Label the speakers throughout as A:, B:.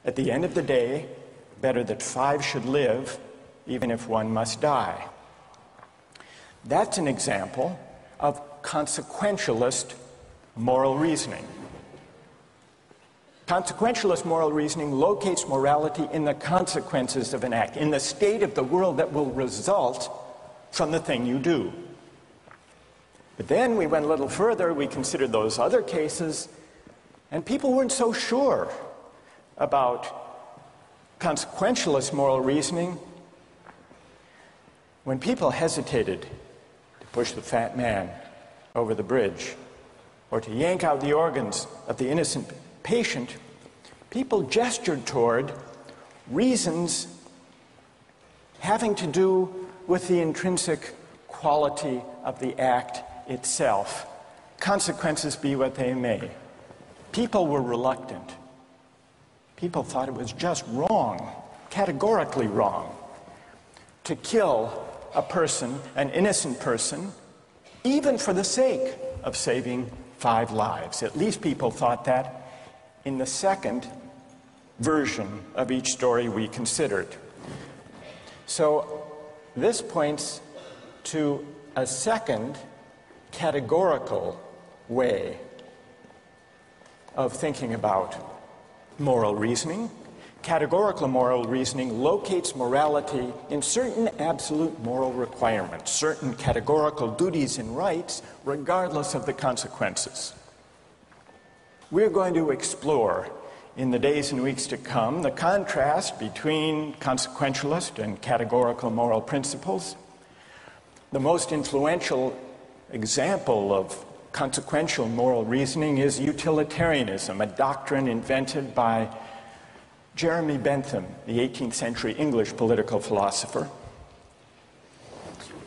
A: At the end of the day, better that 5 should live, even if 1 must die. That's an example of consequentialist moral reasoning. Consequentialist moral reasoning locates morality in the consequences of an act, in the state of the world that will result from the thing you do. But then we went a little further, we considered those other cases, and people weren't so sure about consequentialist moral reasoning. When people hesitated to push the fat man over the bridge or to yank out the organs of the innocent patient, people gestured toward reasons having to do with the intrinsic quality of the act itself, consequences be what they may. People were reluctant. People thought it was just wrong, categorically wrong, to kill a person, an innocent person, even for the sake of saving 5 lives. At least people thought that in the second version of each story we considered. So this points to a second categorical way of thinking about moral reasoning. Categorical moral reasoning locates morality in certain absolute moral requirements, certain categorical duties and rights, regardless of the consequences. We're going to explore in the days and weeks to come the contrast between consequentialist and categorical moral principles. The most influential example of consequential moral reasoning is utilitarianism, a doctrine invented by Jeremy Bentham, the 18th century English political philosopher.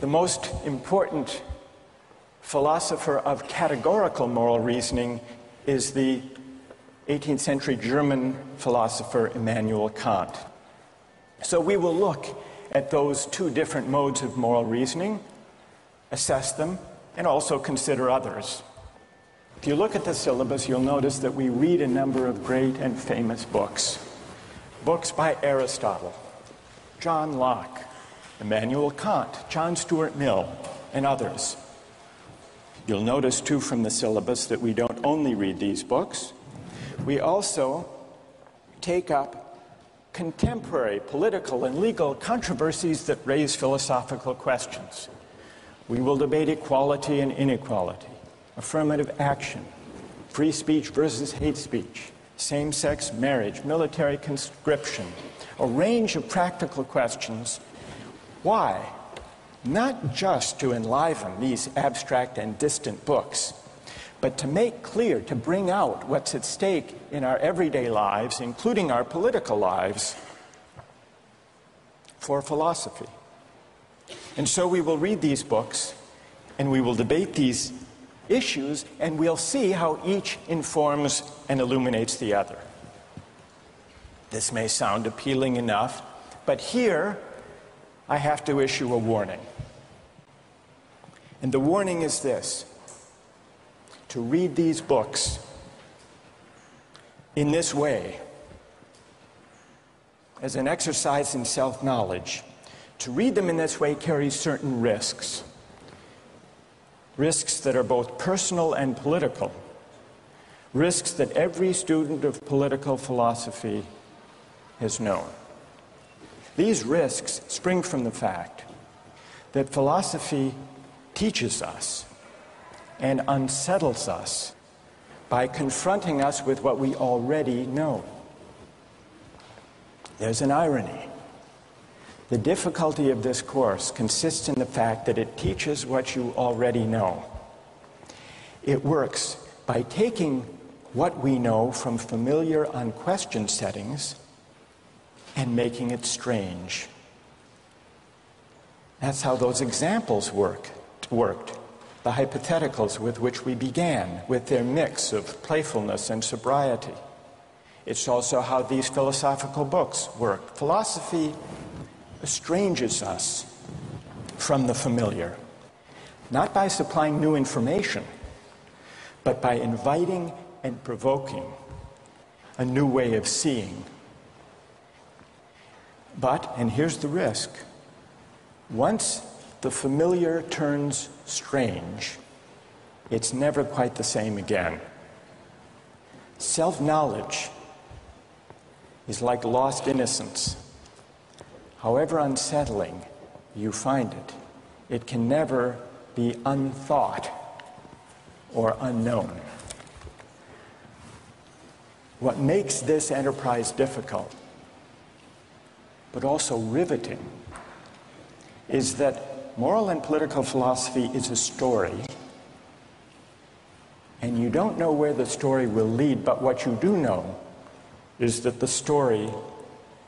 A: The most important philosopher of categorical moral reasoning is the 18th century German philosopher Immanuel Kant. So we will look at those 2 different modes of moral reasoning, assess them, and also consider others. If you look at the syllabus, you'll notice that we read a number of great and famous books. Books by Aristotle, John Locke, Immanuel Kant, John Stuart Mill, and others. You'll notice, too, from the syllabus that we don't only read these books. We also take up contemporary political and legal controversies that raise philosophical questions. We will debate equality and inequality, affirmative action, free speech versus hate speech, same-sex marriage, military conscription, a range of practical questions. Why? Not just to enliven these abstract and distant books, but to make clear, to bring out what's at stake in our everyday lives, including our political lives, for philosophy. And so we will read these books, and we will debate these issues, and we'll see how each informs and illuminates the other. This may sound appealing enough, but here I have to issue a warning. And the warning is this: to read these books in this way, as an exercise in self-knowledge, to read them in this way carries certain risks. Risks that are both personal and political. Risks that every student of political philosophy has known. These risks spring from the fact that philosophy teaches us and unsettles us by confronting us with what we already know. There's an irony. The difficulty of this course consists in the fact that it teaches what you already know. It works by taking what we know from familiar, unquestioned settings and making it strange. That's how those examples worked. The hypotheticals with which we began, with their mix of playfulness and sobriety. It's also how these philosophical books work. Philosophy estranges us from the familiar, not by supplying new information, but by inviting and provoking a new way of seeing But, and here's the risk, once the familiar turns strange, it's never quite the same again. Self-knowledge is like lost innocence. However unsettling you find it, it can never be unthought or unknown. What makes this enterprise difficult, but also riveting, is that moral and political philosophy is a story, and you don't know where the story will lead, but what you do know is that the story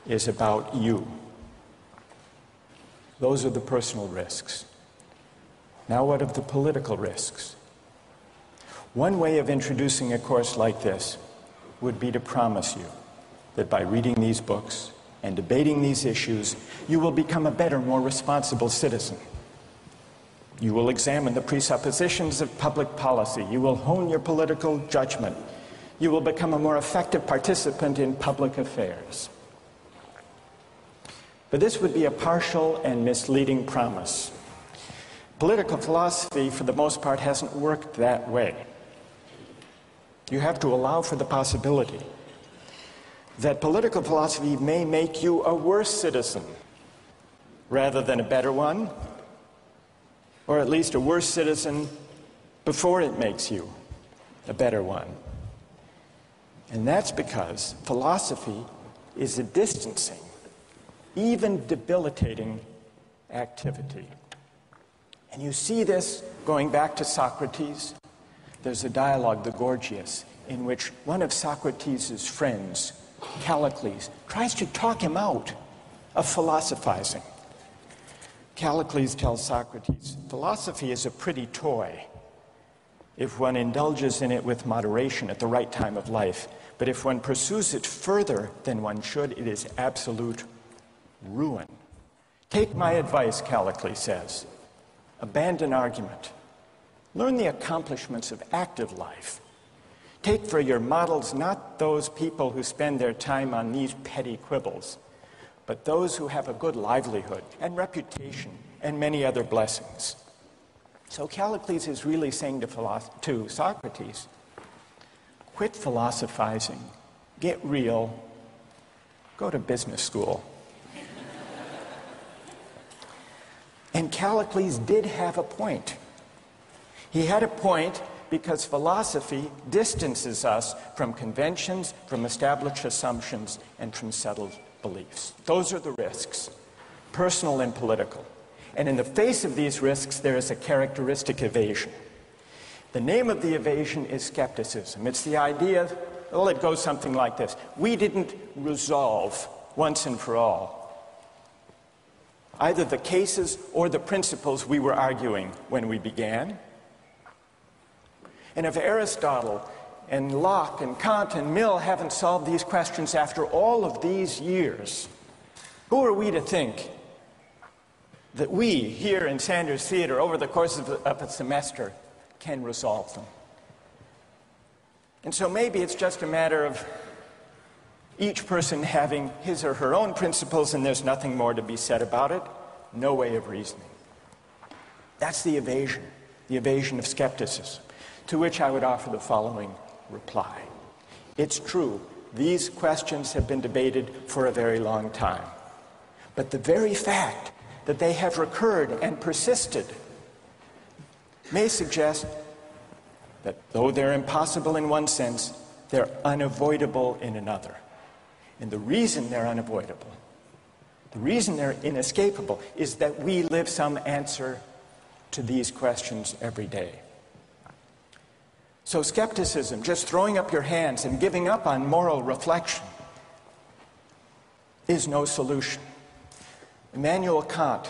A: is about you. Those are the personal risks. Now what of the political risks? One way of introducing a course like this would be to promise you that by reading these books and debating these issues, you will become a better, more responsible citizen. You will examine the presuppositions of public policy. You will hone your political judgment. You will become a more effective participant in public affairs. But this would be a partial and misleading promise. Political philosophy, for the most part, hasn't worked that way. You have to allow for the possibility that political philosophy may make you a worse citizen rather than a better one, or at least a worse citizen before it makes you a better one. And that's because philosophy is a distancing, even debilitating activity. And you see this going back to Socrates. There's a dialogue, the Gorgias, in which one of Socrates' friends, Callicles, tries to talk him out of philosophizing. Callicles tells Socrates, philosophy is a pretty toy if one indulges in it with moderation at the right time of life. But if one pursues it further than one should, it is absolute ruin. Take my advice, Callicles says. Abandon argument. Learn the accomplishments of active life. Take for your models not those people who spend their time on these petty quibbles, but those who have a good livelihood and reputation and many other blessings. So Callicles is really saying to Socrates, quit philosophizing, get real, go to business school. And Callicles did have a point. He had a point because philosophy distances us from conventions, from established assumptions, and from settled beliefs. Those are the risks, personal and political. And in the face of these risks, there is a characteristic evasion. The name of the evasion is skepticism. It's the idea, well, it goes something like this. We didn't resolve once and for all either the cases or the principles we were arguing when we began. And if Aristotle and Locke and Kant and Mill haven't solved these questions after all of these years, who are we to think that we here in Sanders Theatre over the course of a semester can resolve them? And so maybe it's just a matter of each person having his or her own principles and there's nothing more to be said about it. No way of reasoning. That's the evasion of skepticism, to which I would offer the following reply. It's true, these questions have been debated for a very long time. But the very fact that they have recurred and persisted may suggest that though they're impossible in one sense, they're unavoidable in another. And the reason they're unavoidable, the reason they're inescapable, is that we live some answer to these questions every day. So skepticism, just throwing up your hands and giving up on moral reflection, is no solution. Immanuel Kant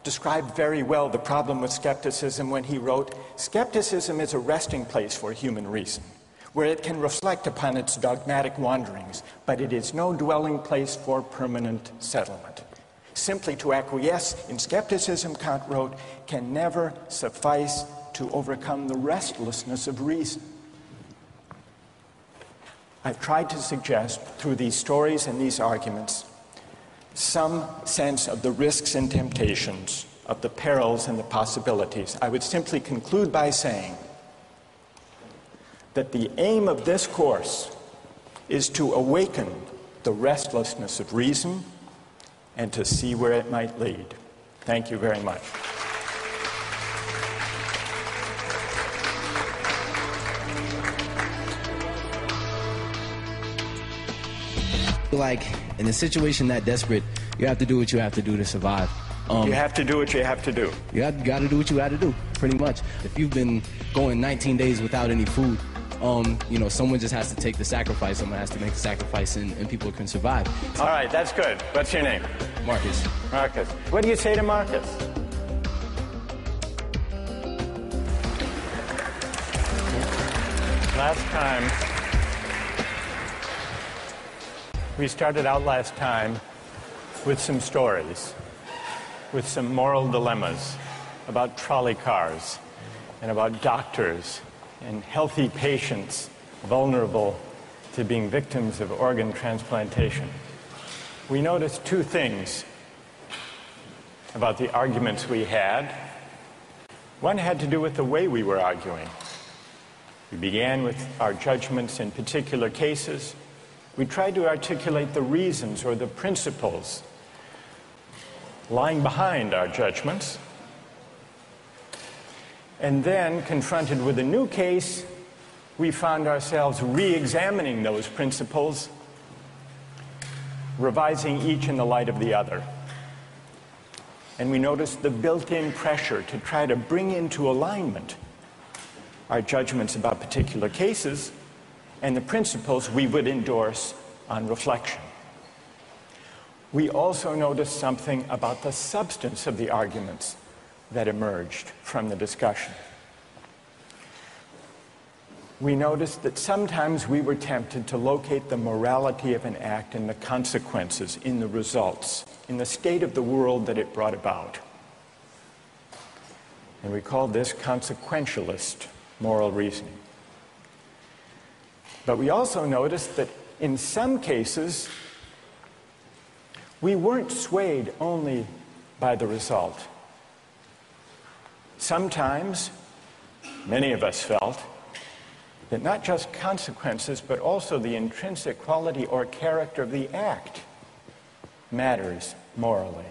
A: described very well the problem with skepticism when he wrote, "Skepticism is a resting place for human reason, where it can reflect upon its dogmatic wanderings, but it is no dwelling place for permanent settlement. Simply to acquiesce in skepticism," Kant wrote, "can never suffice to overcome the restlessness of reason." I've tried to suggest through these stories and these arguments some sense of the risks and temptations, of the perils and the possibilities, I would simply conclude by saying that the aim of this course is to awaken the restlessness of reason and to see where it might lead. Thank you very much.
B: Like, in a situation that desperate, you have to do what you have to do to survive.
A: You have to do what you have to do.
B: You got to do what you got to do, pretty much. If you've been going 19 days without any food, someone just has to take the sacrifice. Someone has to make the sacrifice, and people can survive.
A: All right, that's good. What's your name?
B: Marcus.
A: Marcus. What do you say to Marcus? We started out last time with some stories, with some moral dilemmas about trolley cars and about doctors and healthy patients vulnerable to being victims of organ transplantation. We noticed two things about the arguments we had. One had to do with the way we were arguing. We began with our judgments in particular cases. We tried to articulate the reasons or the principles lying behind our judgments. And then, confronted with a new case, we found ourselves re-examining those principles, revising each in the light of the other. And we noticed the built-in pressure to try to bring into alignment our judgments about particular cases and the principles we would endorse on reflection. We also noticed something about the substance of the arguments that emerged from the discussion. We noticed that sometimes we were tempted to locate the morality of an act in the consequences, in the results, in the state of the world that it brought about. And we called this consequentialist moral reasoning. But we also noticed that in some cases, we weren't swayed only by the result. Sometimes, many of us felt that not just consequences, but also the intrinsic quality or character of the act matters morally.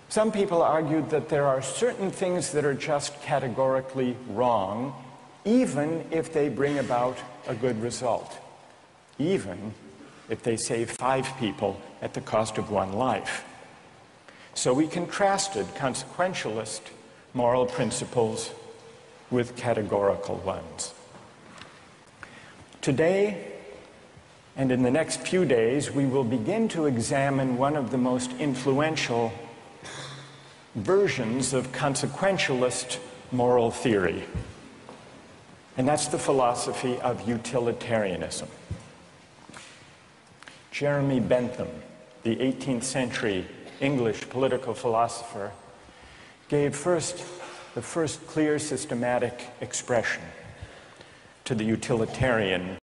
A: Some people argued that there are certain things that are just categorically wrong, even if they bring about a good result, even if they save 5 people at the cost of 1 life. So we contrasted consequentialist moral principles with categorical ones. Today, and in the next few days, we will begin to examine one of the most influential versions of consequentialist moral theory. And that's the philosophy of utilitarianism. Jeremy Bentham, the 18th century English political philosopher, gave the first clear systematic expression to the utilitarian